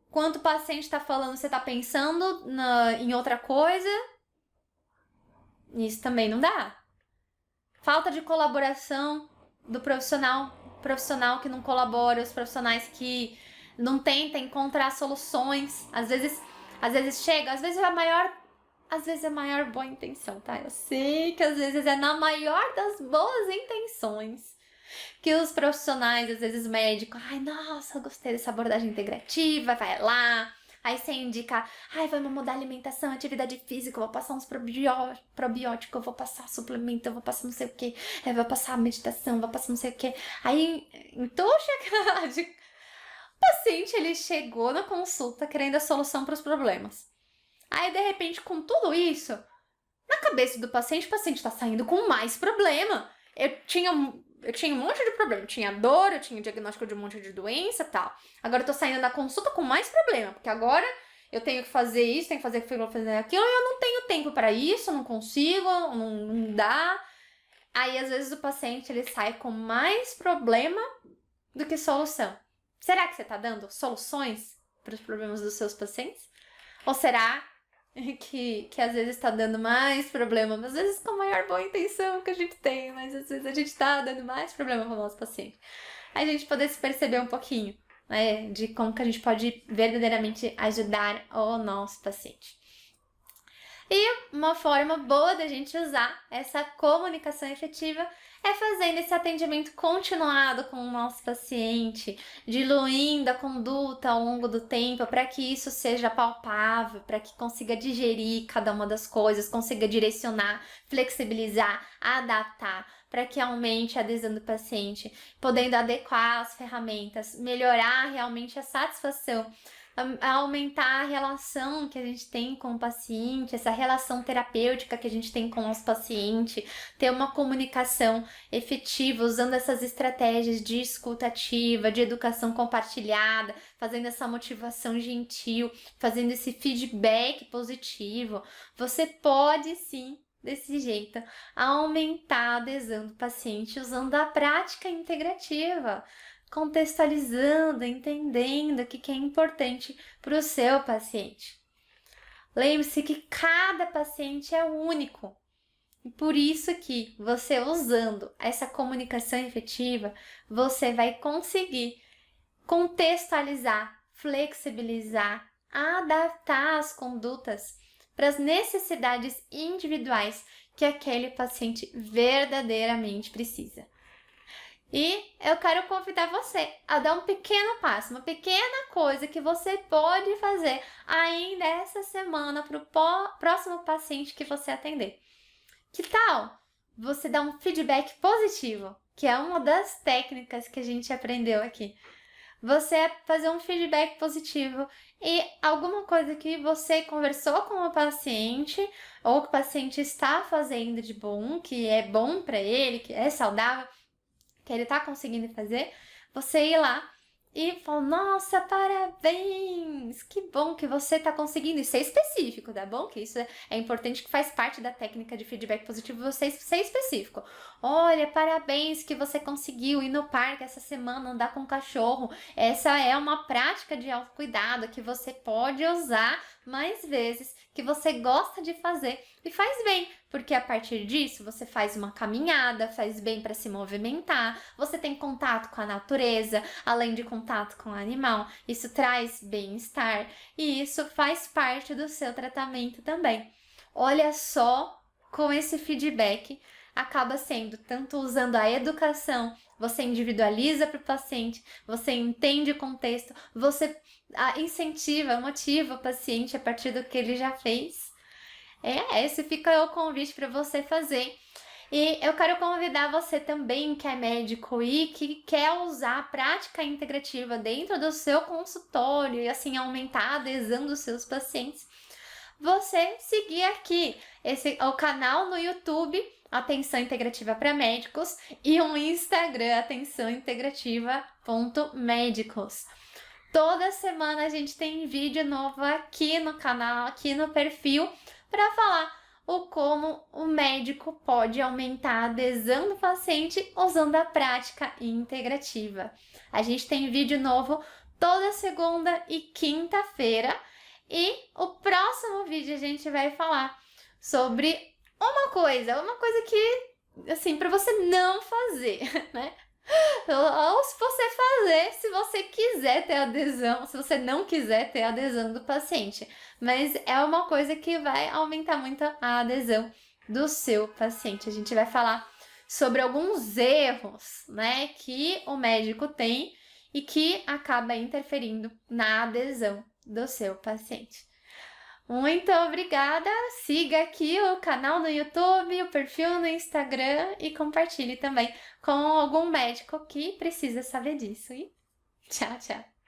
Enquanto o paciente está falando, você está pensando em outra coisa. Isso também não dá. Falta de colaboração do profissional. Profissional que não colabora, os profissionais que não tentam encontrar soluções. Às vezes chega, às vezes é a maior boa intenção, tá? Eu sei que às vezes é na maior das boas intenções que os profissionais, às vezes médicos, nossa, gostei dessa abordagem integrativa, vai lá, aí você indica, vamos mudar a alimentação, atividade física, eu vou passar uns probióticos, eu vou passar suplemento, eu vou passar não sei o que, eu vou passar meditação, eu vou passar não sei o que, aí, então o paciente, ele chegou na consulta querendo a solução para os problemas. Aí, de repente, com tudo isso, na cabeça do paciente, o paciente tá saindo com mais problema. Eu tinha um monte de problema. Eu tinha dor, eu tinha diagnóstico de um monte de doença e tal. Agora eu tô saindo da consulta com mais problema, porque agora eu tenho que fazer isso, tenho que fazer aquilo, e eu não tenho tempo para isso, não consigo, não dá. Aí, às vezes, o paciente, ele sai com mais problema do que solução. Será que você está dando soluções para os problemas dos seus pacientes? Ou será que às vezes está dando mais problema, às vezes com a maior boa intenção que a gente tem, mas às vezes a gente está dando mais problema para o nosso paciente? Aí a gente poder se perceber um pouquinho, né, de como que a gente pode verdadeiramente ajudar o nosso paciente. E uma forma boa da gente usar essa comunicação efetiva é fazendo esse atendimento continuado com o nosso paciente, diluindo a conduta ao longo do tempo para que isso seja palpável, para que consiga digerir cada uma das coisas, consiga direcionar, flexibilizar, adaptar, para que aumente a adesão do paciente, podendo adequar as ferramentas, melhorar realmente a satisfação, aumentar a relação que a gente tem com o paciente, essa relação terapêutica que a gente tem com o nosso paciente, ter uma comunicação efetiva, usando essas estratégias de escuta ativa, de educação compartilhada, fazendo essa motivação gentil, fazendo esse feedback positivo. Você pode sim, desse jeito, aumentar a adesão do paciente usando a prática integrativa, contextualizando, entendendo o que é importante para o seu paciente. Lembre-se que cada paciente é único. E por isso que você usando essa comunicação efetiva, você vai conseguir contextualizar, flexibilizar, adaptar as condutas para as necessidades individuais que aquele paciente verdadeiramente precisa. E eu quero convidar você a dar um pequeno passo, uma pequena coisa que você pode fazer ainda essa semana para o próximo paciente que você atender. Que tal você dar um feedback positivo, que é uma das técnicas que a gente aprendeu aqui? Você fazer um feedback positivo e alguma coisa que você conversou com o paciente ou que o paciente está fazendo de bom, que é bom para ele, que é saudável, que ele tá conseguindo fazer, você ir lá e falar, nossa, parabéns, que bom que você tá conseguindo, e ser específico, tá bom? Que isso é importante, que faz parte da técnica de feedback positivo, você ser específico. Olha, parabéns que você conseguiu ir no parque essa semana, andar com o cachorro. Essa é uma prática de autocuidado que você pode usar mais vezes, que você gosta de fazer e faz bem, porque a partir disso você faz uma caminhada, faz bem para se movimentar, você tem contato com a natureza, além de contato com o animal, isso traz bem-estar e isso faz parte do seu tratamento também. Olha só como esse feedback acaba sendo, tanto usando a educação, você individualiza para o paciente, você entende o contexto, você incentiva, motiva o paciente a partir do que ele já fez. Esse fica o convite para você fazer. E eu quero convidar você também, que é médico e que quer usar a prática integrativa dentro do seu consultório e assim aumentar a adesão dos seus pacientes, você seguir aqui o canal no YouTube Atenção Integrativa para Médicos e um Instagram atençãointegrativa.médicos. Toda semana a gente tem vídeo novo aqui no canal, aqui no perfil, para falar como o médico pode aumentar a adesão do paciente usando a prática integrativa. A gente tem vídeo novo toda segunda e quinta-feira e o próximo vídeo a gente vai falar sobre uma coisa que, assim, para você não fazer, né? Ou se você fazer, se você quiser ter adesão, se você não quiser ter adesão do paciente. Mas é uma coisa que vai aumentar muito a adesão do seu paciente. A gente vai falar sobre alguns erros, né, que o médico tem e que acaba interferindo na adesão do seu paciente. Muito obrigada, siga aqui o canal no YouTube, o perfil no Instagram e compartilhe também com algum médico que precisa saber disso. E tchau, tchau!